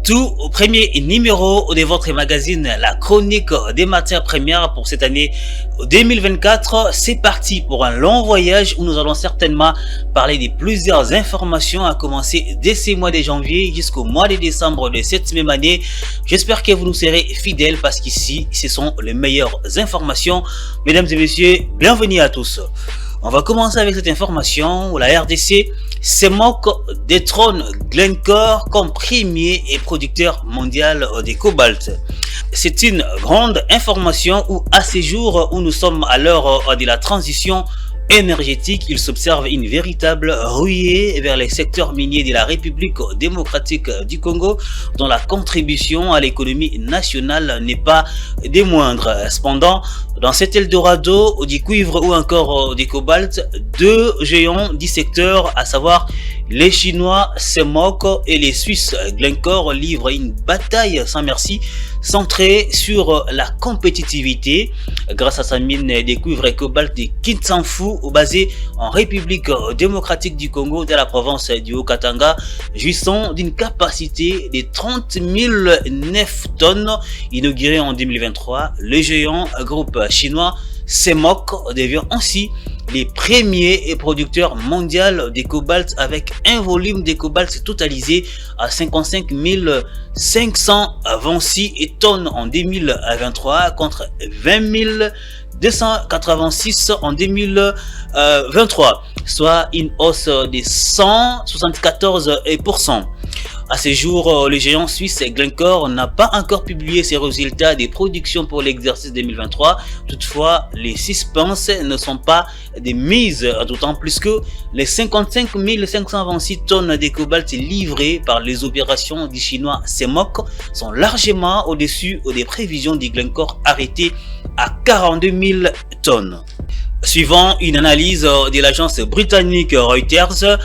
tout premier numéro de votre magazine La Chronique des matières premières pour cette année 2024. C'est parti pour un long voyage où nous allons certainement parler de plusieurs informations à commencer dès ce mois de janvier jusqu'au mois de décembre de cette même année. J'espère que vous nous serez fidèles parce qu'ici, ce sont les meilleures informations. Mesdames et messieurs, bienvenue à tous. On va commencer avec cette information où la RDC se moque détrône Glencore comme premier et producteur mondial de cobalt. C'est une grande information où à ce jour où nous sommes à l'heure de la transition énergétique, il s'observe une véritable ruée vers les secteurs miniers de la République démocratique du Congo, dont la contribution à l'économie nationale n'est pas des moindres. Cependant, dans cet Eldorado du cuivre ou encore du cobalt, deux géants du secteur, à savoir les Chinois CMOC et les Suisses Glencore, livrent une bataille sans merci centrée sur la compétitivité grâce à sa mine de cuivre et cobalt de Kinsanfu, basée en République démocratique du Congo dans la province du Haut-Katanga, jouissant d'une capacité de 30 009 tonnes. Inauguré en 2023, le géant groupe chinois CMOC devient ainsi les premiers producteurs mondiaux de cobalt avec un volume de cobalt totalisé à 55 526 tonnes en 2023 contre 20 286 en 2023, soit une hausse de 174%. À ce jour, le géant suisse Glencore n'a pas encore publié ses résultats des productions pour l'exercice 2023. Toutefois, les suspens ne sont pas des mises, d'autant plus que les 55 526 tonnes de cobalt livrées par les opérations du chinois CMOC sont largement au-dessus des prévisions du Glencore arrêtées à 42 000 tonnes. Suivant une analyse de l'agence britannique Reuters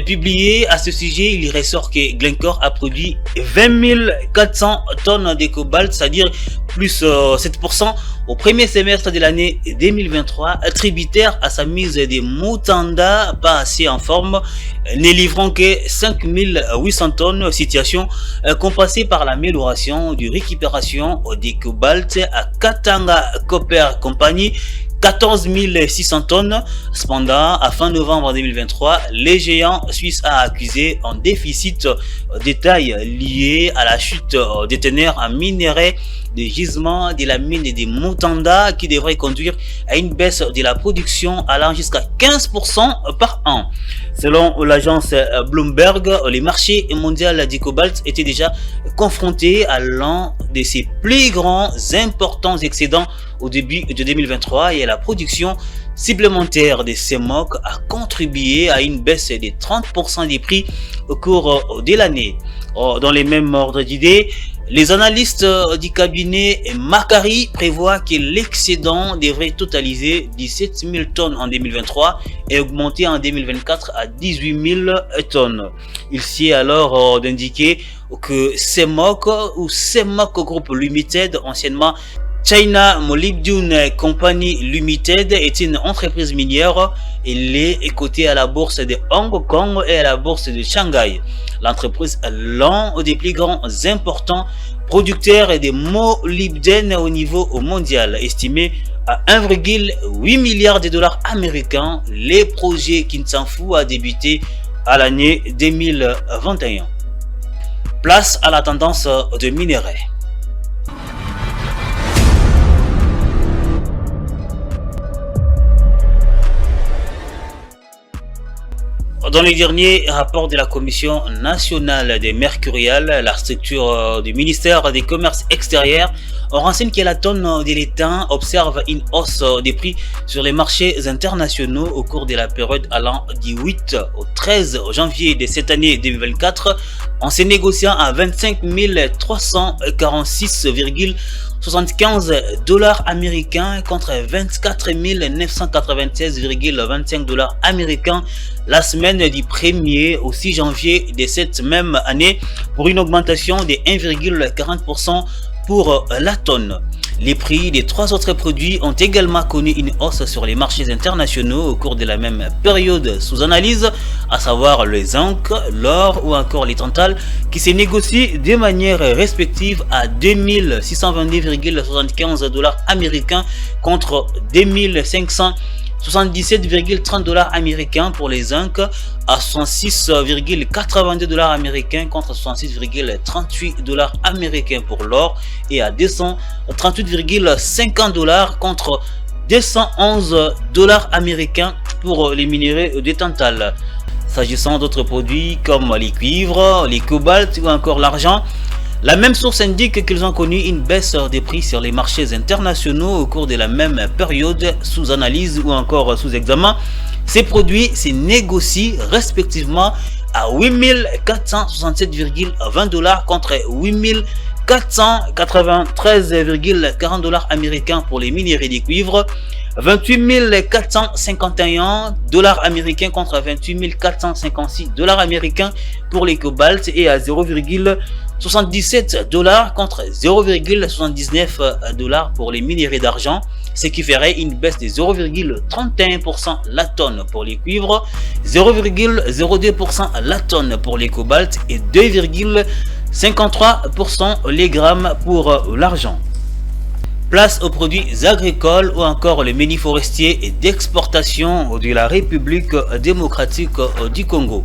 publiée à ce sujet, il ressort que Glencore a produit 20 400 tonnes de cobalt, c'est-à-dire plus 7% au premier semestre de l'année 2023, tributaire à sa mise de Mutanda pas assez en forme, ne livrant que 5 800 tonnes, situation compensée par l'amélioration de récupération des cobalt à Katanga Copper Company, 14 600 tonnes. Cependant, à fin novembre 2023, les géants suisses a accusé un déficit de taille lié à la chute des teneurs en minerais de gisements de la mine de Mutanda qui devrait conduire à une baisse de la production allant jusqu'à 15% par an. Selon l'agence Bloomberg, les marchés mondiaux du cobalt étaient déjà confrontés à l'un de ses plus grands importants excédents au début de 2023 et la production supplémentaire de CMOC a contribué à une baisse de 30% des prix au cours de l'année. Dans les mêmes ordres d'idées, les analystes du cabinet Macquarie prévoient que l'excédent devrait totaliser 17 000 tonnes en 2023 et augmenter en 2024 à 18 000 tonnes. Il s'y est alors d'indiquer que CMOC ou CMOC Group Limited, anciennement China Molybdenum Company Limited, est une entreprise minière. Elle est cotée à la bourse de Hong Kong et à la bourse de Shanghai. L'entreprise est l'un des plus grands importants producteurs de molybdène au niveau mondial, estimé à 1,8 milliard de dollars américains. Les projets Kinsanfu a débuté à l'année 2021. Place à la tendance de minerais. Dans les derniers rapports de la Commission nationale des mercuriales, la structure du ministère des Commerces extérieurs, on renseigne que la tonne de l'étain observe une hausse des prix sur les marchés internationaux au cours de la période allant du 8 au 13 janvier de cette année 2024, en se négociant à 25 346,75 dollars américains contre 24 996,25 dollars américains la semaine du 1er au 6 janvier de cette même année, pour une augmentation de 1,40% pour la tonne. Les prix des 3 autres produits ont également connu une hausse sur les marchés internationaux au cours de la même période sous analyse, à savoir le zinc, l'or ou encore les tantales qui se négocient de manière respective à 2622,75 dollars américains contre 2577,30 dollars américains pour les zinc, à 66,82 dollars américains contre 66,38 dollars américains pour l'or et à 238,50 dollars contre 211 dollars américains pour les minéraux de tantale. S'agissant d'autres produits comme les cuivres, les cobaltes ou encore l'argent, la même source indique qu'ils ont connu une baisse des prix sur les marchés internationaux au cours de la même période sous analyse ou encore sous examen. Ces produits se négocient respectivement à 8467,20 dollars contre 8493,40 dollars américains pour les minéraux de cuivre, 28 451 dollars américains contre 28 456 dollars américains pour les cobaltes et à 0,77 dollars contre 0,79 dollars pour les minéraux d'argent, ce qui ferait une baisse de 0,31% la tonne pour les cuivres, 0,02% la tonne pour les cobaltes et 2,53% les grammes pour l'argent. Place aux produits agricoles ou encore les mines forestiers et d'exportation de la République démocratique du Congo.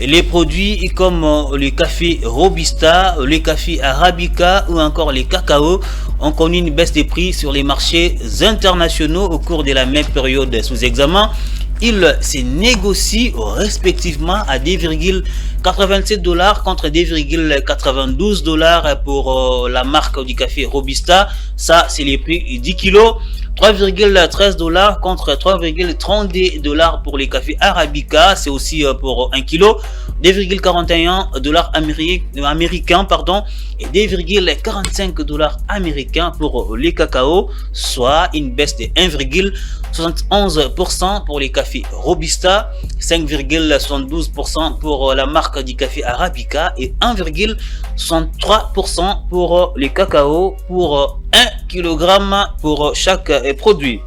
Les produits comme le café Robusta, le café Arabica ou encore les cacao ont connu une baisse des prix sur les marchés internationaux au cours de la même période sous examen. Ils se négocient respectivement à 2,87 dollars contre 2,92 dollars pour la marque du café Robusta. Ça, c'est les prix 10 kilos. 3,13 dollars contre 3,32 dollars pour les cafés Arabica, c'est aussi pour 1 kg, 2,41 dollars américains et 2,45 dollars américains pour les cacao, soit une baisse de 1,71% pour les cafés Robusta, 5,72% pour la marque du café Arabica et 1,63% pour les cacao pour 1 kg pour chaque produit.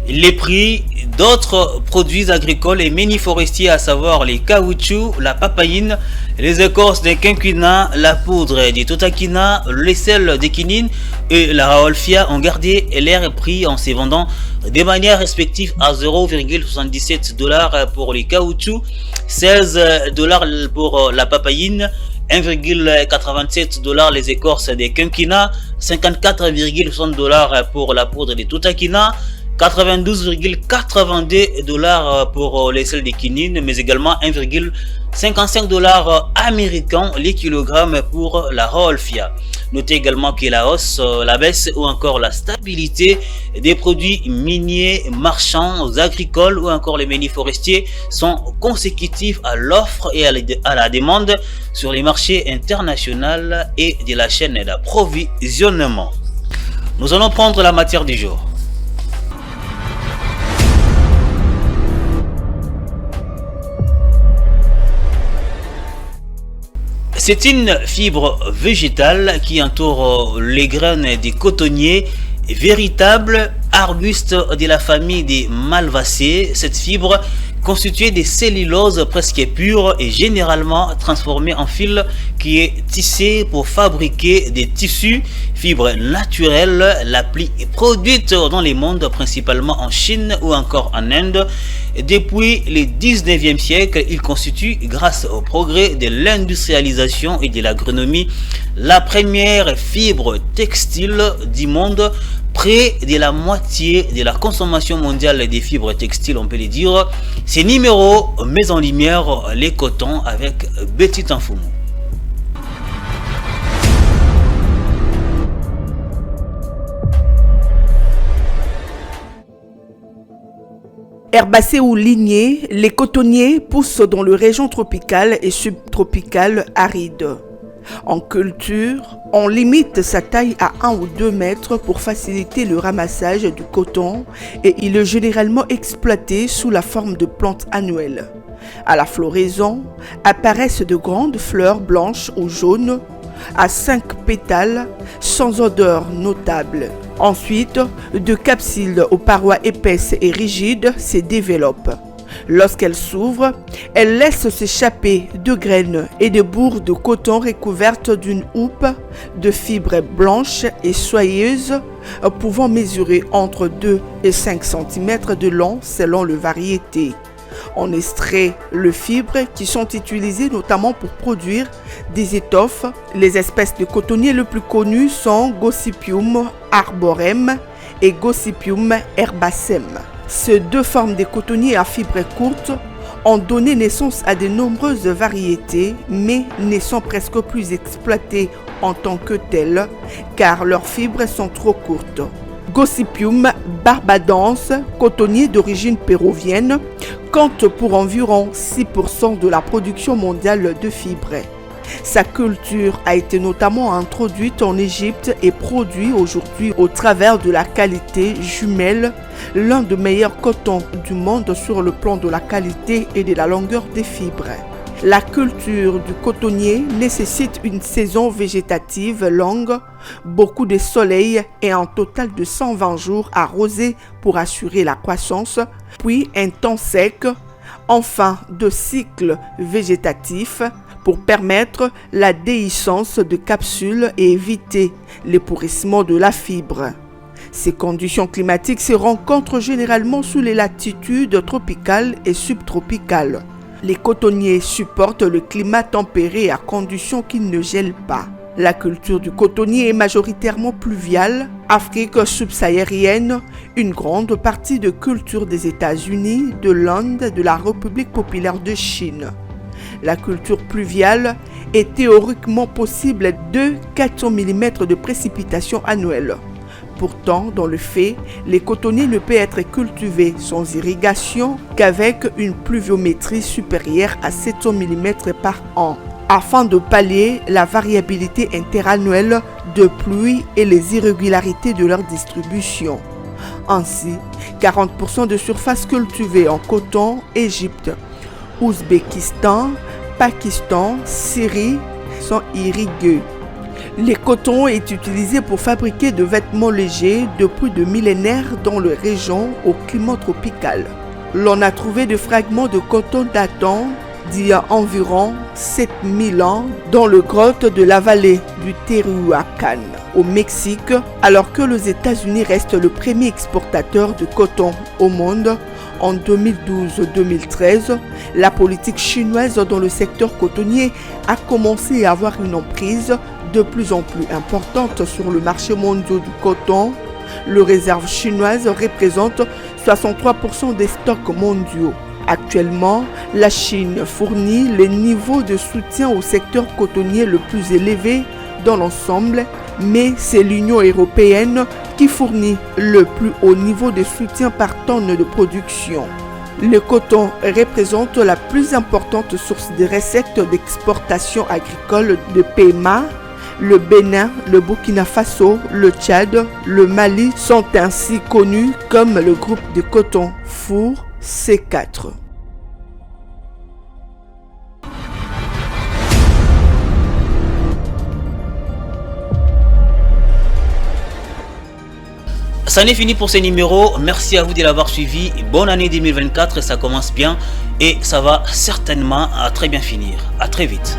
Les prix d'autres produits agricoles et mini-forestiers, à savoir les caoutchoucs, la papaïne, les écorces de quinquina, la poudre de totakina, les sels de quinine et la raolfia ont gardé leur prix en se vendant de manière respective à 0,77 dollars pour les caoutchoucs, 16 dollars pour la papaïne, 1,87 dollars les écorces de quinquina, 54,60 dollars pour la poudre de totakina, 92,82 dollars pour les sels de quinine, mais également 1,55 dollars américains les kilogrammes pour la raolfia. Notez également que la hausse, la baisse ou encore la stabilité des produits miniers, marchands, agricoles ou encore les mini forestiers sont consécutifs à l'offre et à la demande sur les marchés internationaux et de la chaîne d'approvisionnement. Nous allons prendre la matière du jour. C'est une fibre végétale qui entoure les graines des cotonniers, véritable arbuste de la famille des Malvacées. Cette fibre, constituée de cellulose presque pure et généralement transformée en fil qui est tissé pour fabriquer des tissus, fibre naturelle la plus produite dans le monde, principalement en Chine ou encore en Inde. Depuis le 19e siècle, il constitue, grâce au progrès de l'industrialisation et de l'agronomie, la première fibre textile du monde. Près de la moitié de la consommation mondiale des fibres textiles, on peut le dire. Ces numéros mettent en lumière les cotons avec Betty Tanfumo. Herbacées ou lignées, les cotonniers poussent dans les régions tropicales et subtropicales arides. En culture, on limite sa taille à 1 ou 2 mètres pour faciliter le ramassage du coton et il est généralement exploité sous la forme de plantes annuelles. À la floraison, apparaissent de grandes fleurs blanches ou jaunes à 5 pétales sans odeur notable. Ensuite, de capsules aux parois épaisses et rigides se développent. Lorsqu'elles s'ouvrent, elles laissent s'échapper de graines et de bourres de coton recouvertes d'une houppe de fibres blanches et soyeuses pouvant mesurer entre 2 et 5 cm de long selon la variété. On extrait les fibres qui sont utilisées notamment pour produire des étoffes. Les espèces de cotonniers les plus connues sont Gossypium arborem et Gossypium herbacem. Ces deux formes de cotonniers à fibres courtes ont donné naissance à de nombreuses variétés, mais ne sont presque plus exploitées en tant que telles, car leurs fibres sont trop courtes. Gossypium barbadans, cotonnier d'origine péruvienne, compte pour environ 6% de la production mondiale de fibres. Sa culture a été notamment introduite en Égypte et produit aujourd'hui au travers de la qualité jumelle, l'un des meilleurs cotons du monde sur le plan de la qualité et de la longueur des fibres. La culture du cotonnier nécessite une saison végétative longue, beaucoup de soleil et un total de 120 jours arrosés pour assurer la croissance, puis un temps sec, enfin de cycles végétatifs pour permettre la déhiscence de capsules et éviter l'épourrissement de la fibre. Ces conditions climatiques se rencontrent généralement sous les latitudes tropicales et subtropicales. Les cotonniers supportent le climat tempéré à condition qu'ils ne gèlent pas. La culture du cotonnier est majoritairement pluviale. Afrique subsaharienne, une grande partie de culture des États-Unis, de l'Inde, de la République populaire de Chine. La culture pluviale est théoriquement possible de 400 mm de précipitations annuelles. Pourtant, dans le fait, les cotonniers ne peuvent être cultivés sans irrigation qu'avec une pluviométrie supérieure à 700 mm par an, afin de pallier la variabilité interannuelle de pluie et les irrégularités de leur distribution. Ainsi, 40% de surfaces cultivées en coton, Égypte, Ouzbékistan, Pakistan, Syrie sont irriguées. Le coton est utilisé pour fabriquer des vêtements légers depuis des millénaires dans les régions au climat tropical. L'on a trouvé des fragments de coton datant d'il y a environ 7000 ans dans les grottes de la vallée du Tehuacan au Mexique, alors que les États-Unis restent le premier exportateur de coton au monde. En 2012-2013, la politique chinoise dans le secteur cotonnier a commencé à avoir une emprise de plus en plus importante sur le marché mondial du coton. Les réserves chinoises représentent 63% des stocks mondiaux. Actuellement, la Chine fournit le niveau de soutien au secteur cotonnier le plus élevé dans l'ensemble, mais c'est l'Union européenne qui fournit le plus haut niveau de soutien par tonne de production. Le coton représente la plus importante source de recettes d'exportation agricole de PMA. Le Bénin, le Burkina Faso, le Tchad, le Mali sont ainsi connus comme le groupe de coton four C4. Ça n'est fini pour ce numéro. Merci à vous de l'avoir suivi. Bonne année 2024, ça commence bien et ça va certainement à très bien finir. À très vite.